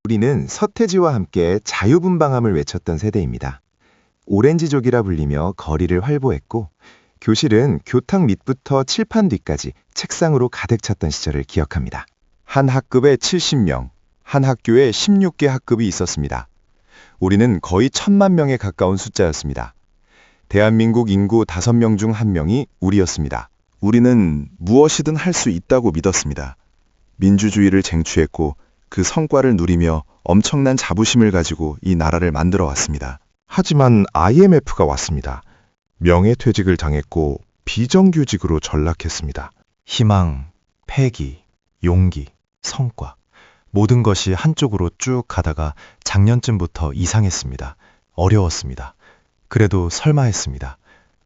우리는 서태지와 함께 자유분방함을 외쳤던 세대입니다. 오렌지족이라 불리며 거리를 활보했고 교실은 교탁 밑부터 칠판 뒤까지 책상으로 가득 찼던 시절을 기억합니다. 한 학급에 70명, 한 학교에 16개 학급이 있었습니다. 우리는 거의 1000만 명에 가까운 숫자였습니다. 대한민국 인구 5명 중 1명이 우리였습니다. 우리는 무엇이든 할 수 있다고 믿었습니다. 민주주의를 쟁취했고 그 성과를 누리며 엄청난 자부심을 가지고 이 나라를 만들어 왔습니다. 하지만 IMF가 왔습니다. 명예퇴직을 당했고 비정규직으로 전락했습니다. 희망, 패기, 용기, 성과. 모든 것이 한쪽으로 쭉 가다가 작년쯤부터 이상했습니다. 어려웠습니다. 그래도 설마 했습니다.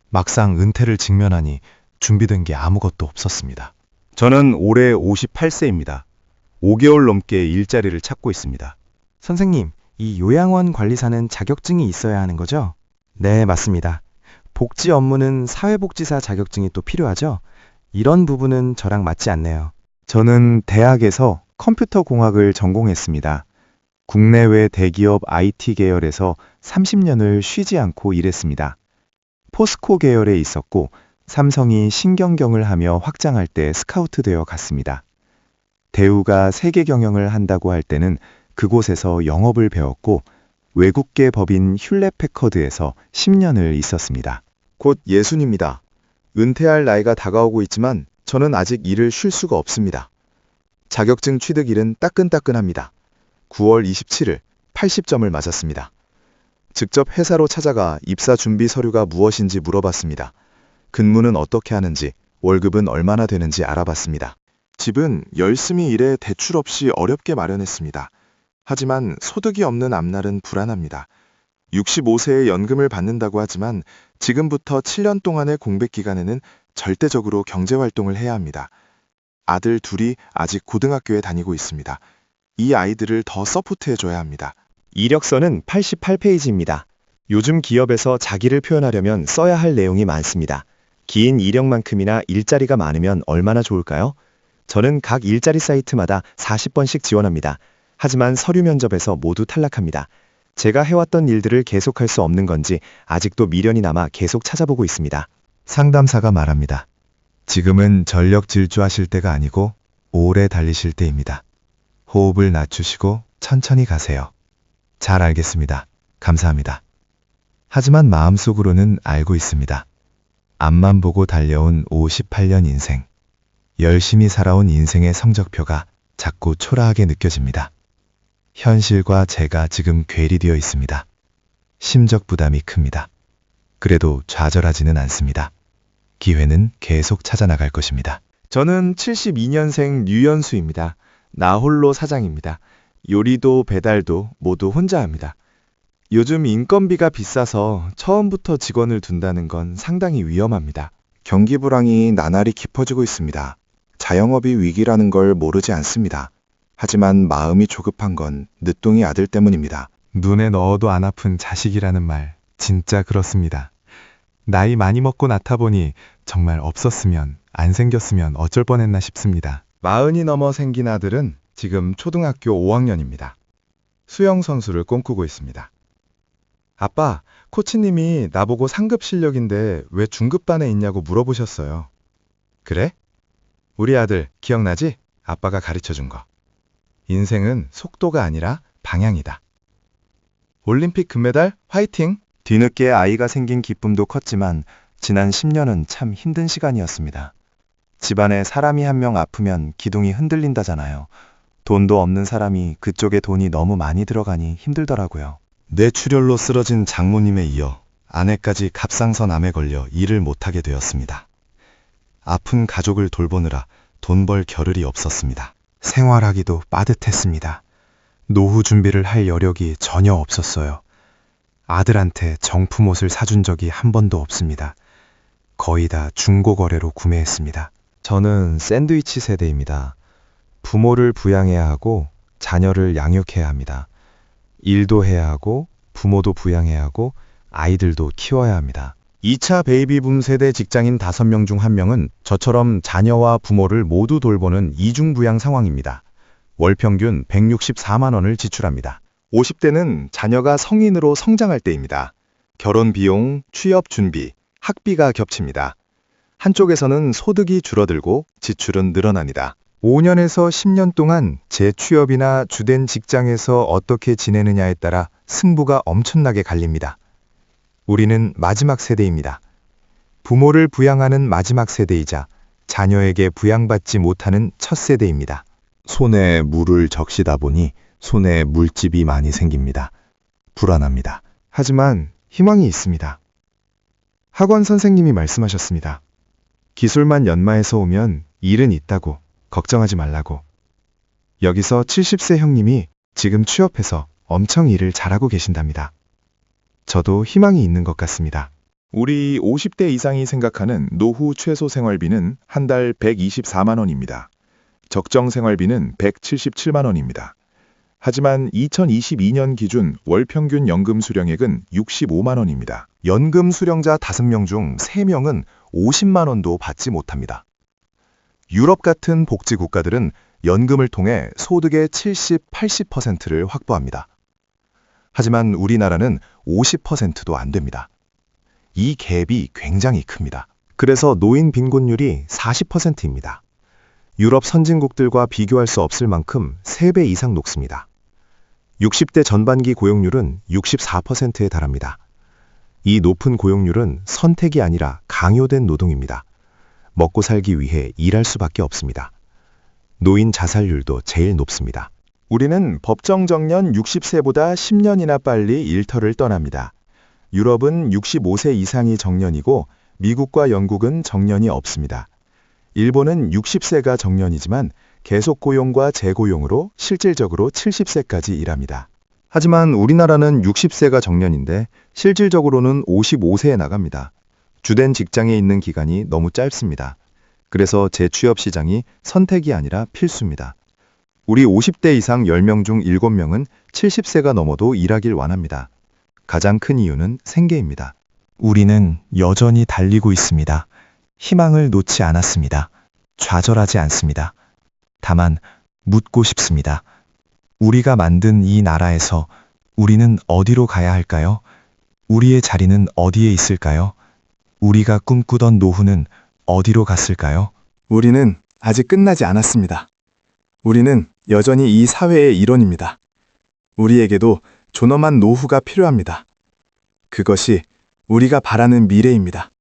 막상 은퇴를 직면하니 준비된 게 아무것도 없었습니다. 저는 올해 58세입니다. 5개월 넘게 일자리를 찾고 있습니다. 선생님, 이 요양원 관리사는 자격증이 있어야 하는 거죠? 네, 맞습니다. 복지 업무는 사회복지사 자격증이 또 필요하죠? 이런 부분은 저랑 맞지 않네요. 저는 대학에서 컴퓨터공학을 전공했습니다. 국내외 대기업 IT 계열에서 30년을 쉬지 않고 일했습니다. 포스코 계열에 있었고 삼성이 신경경을 하며 확장할 때 스카우트 되어 갔습니다. 대우가 세계 경영을 한다고 할 때는 그곳에서 영업을 배웠고 외국계 법인 휭렛패커드에서 10년을 있었습니다. 곧 60입니다. 은퇴할 나이가 다가오고 있지만 저는 아직 일을 쉴 수가 없습니다. 자격증 취득일은 따끈따끈합니다. 9월 27일 80점을 맞았습니다. 직접 회사로 찾아가 입사 준비 서류가 무엇인지 물어봤습니다. 근무는 어떻게 하는지, 월급은 얼마나 되는지 알아봤습니다. 집은 열심히 일해 대출 없이 어렵게 마련했습니다. 하지만 소득이 없는 앞날은 불안합니다. 65세에 연금을 받는다고 하지만 지금부터 7년 동안의 공백 기간에는 절대적으로 경제활동을 해야 합니다. 아들 둘이 아직 고등학교에 다니고 있습니다. 이 아이들을 더 서포트해줘야 합니다. 이력서는 88페이지입니다. 요즘 기업에서 자기를 표현하려면 써야 할 내용이 많습니다. 긴 이력만큼이나 일자리가 많으면 얼마나 좋을까요? 저는 각 일자리 사이트마다 40번씩 지원합니다. 하지만 서류 면접에서 모두 탈락합니다. 제가 해왔던 일들을 계속할 수 없는 건지 아직도 미련이 남아 계속 찾아보고 있습니다. 상담사가 말합니다. 지금은 전력 질주하실 때가 아니고 오래 달리실 때입니다. 호흡을 낮추시고 천천히 가세요. 잘 알겠습니다. 감사합니다. 하지만 마음속으로는 알고 있습니다. 앞만 보고 달려온 58년 인생. 열심히 살아온 인생의 성적표가 자꾸 초라하게 느껴집니다. 현실과 제가 지금 괴리되어 있습니다. 심적 부담이 큽니다. 그래도 좌절하지는 않습니다. 기회는 계속 찾아나갈 것입니다. 저는 72년생 류연수입니다. 나 홀로 사장입니다. 요리도 배달도 모두 혼자 합니다. 요즘 인건비가 비싸서 처음부터 직원을 둔다는 건 상당히 위험합니다. 경기 불황이 나날이 깊어지고 있습니다. 자영업이 위기라는 걸 모르지 않습니다. 하지만 마음이 조급한 건 늦둥이 아들 때문입니다. 눈에 넣어도 안 아픈 자식이라는 말 진짜 그렇습니다. 나이 많이 먹고 낳다 보니 정말 없었으면 안 생겼으면 어쩔 뻔했나 싶습니다. 40이 넘어 생긴 아들은 지금 초등학교 5학년입니다. 수영 선수를 꿈꾸고 있습니다. 아빠, 코치님이 나보고 상급 실력인데 왜 중급반에 있냐고 물어보셨어요. 그래? 우리 아들 기억나지? 아빠가 가르쳐준 거. 인생은 속도가 아니라 방향이다. 올림픽 금메달 화이팅! 뒤늦게 아이가 생긴 기쁨도 컸지만 지난 10년은 참 힘든 시간이었습니다. 집안에 사람이 한 명 아프면 기둥이 흔들린다잖아요. 돈도 없는 사람이 그쪽에 돈이 너무 많이 들어가니 힘들더라고요. 뇌출혈로 쓰러진 장모님에 이어 아내까지 갑상선암에 걸려 일을 못하게 되었습니다. 아픈 가족을 돌보느라 돈 벌 겨를이 없었습니다. 생활하기도 빠듯했습니다. 노후 준비를 할 여력이 전혀 없었어요. 아들한테 정품 옷을 사준 적이 한 번도 없습니다. 거의 다 중고 거래로 구매했습니다. 저는 샌드위치 세대입니다. 부모를 부양해야 하고 자녀를 양육해야 합니다. 일도 해야 하고 부모도 부양해야 하고 아이들도 키워야 합니다. 2차 베이비붐 세대 직장인 5명 중 1명은 저처럼 자녀와 부모를 모두 돌보는 이중부양 상황입니다. 월 평균 164만 원을 지출합니다. 50대는 자녀가 성인으로 성장할 때입니다. 결혼 비용, 취업 준비, 학비가 겹칩니다. 한쪽에서는 소득이 줄어들고 지출은 늘어납니다. 5년에서 10년 동안 제 취업이나 주된 직장에서 어떻게 지내느냐에 따라 승부가 엄청나게 갈립니다. 우리는 마지막 세대입니다. 부모를 부양하는 마지막 세대이자 자녀에게 부양받지 못하는 첫 세대입니다. 손에 물을 적시다 보니 손에 물집이 많이 생깁니다. 불안합니다. 하지만 희망이 있습니다. 학원 선생님이 말씀하셨습니다. 기술만 연마해서 오면 일은 있다고, 걱정하지 말라고. 여기서 70세 형님이 지금 취업해서 엄청 일을 잘하고 계신답니다. 저도 희망이 있는 것 같습니다. 우리 50대 이상이 생각하는 노후 최소 생활비는 한 달 124만 원입니다. 적정 생활비는 177만 원입니다. 하지만 2022년 기준 월 평균 연금 수령액은 65만 원입니다. 연금 수령자 5명 중 3명은 50만 원도 받지 못합니다. 유럽 같은 복지 국가들은 연금을 통해 소득의 70, 80%를 확보합니다. 하지만 우리나라는 50%도 안 됩니다. 이 갭이 굉장히 큽니다. 그래서 노인 빈곤율이 40%입니다. 유럽 선진국들과 비교할 수 없을 만큼 3배 이상 높습니다. 60대 전반기 고용률은 64%에 달합니다. 이 높은 고용률은 선택이 아니라 강요된 노동입니다. 먹고 살기 위해 일할 수밖에 없습니다. 노인 자살률도 제일 높습니다. 우리는 법정 정년 60세보다 10년이나 빨리 일터를 떠납니다. 유럽은 65세 이상이 정년이고 미국과 영국은 정년이 없습니다. 일본은 60세가 정년이지만 계속 고용과 재고용으로 실질적으로 70세까지 일합니다. 하지만 우리나라는 60세가 정년인데 실질적으로는 55세에 나갑니다. 주된 직장에 있는 기간이 너무 짧습니다. 그래서 재취업 시장이 선택이 아니라 필수입니다. 우리 50대 이상 10명 중 7명은 70세가 넘어도 일하길 원합니다. 가장 큰 이유는 생계입니다. 우리는 여전히 달리고 있습니다. 희망을 놓지 않았습니다. 좌절하지 않습니다. 다만 묻고 싶습니다. 우리가 만든 이 나라에서 우리는 어디로 가야 할까요? 우리의 자리는 어디에 있을까요? 우리가 꿈꾸던 노후는 어디로 갔을까요? 우리는 아직 끝나지 않았습니다. 우리는 여전히 이 사회의 일원입니다. 우리에게도 존엄한 노후가 필요합니다. 그것이 우리가 바라는 미래입니다.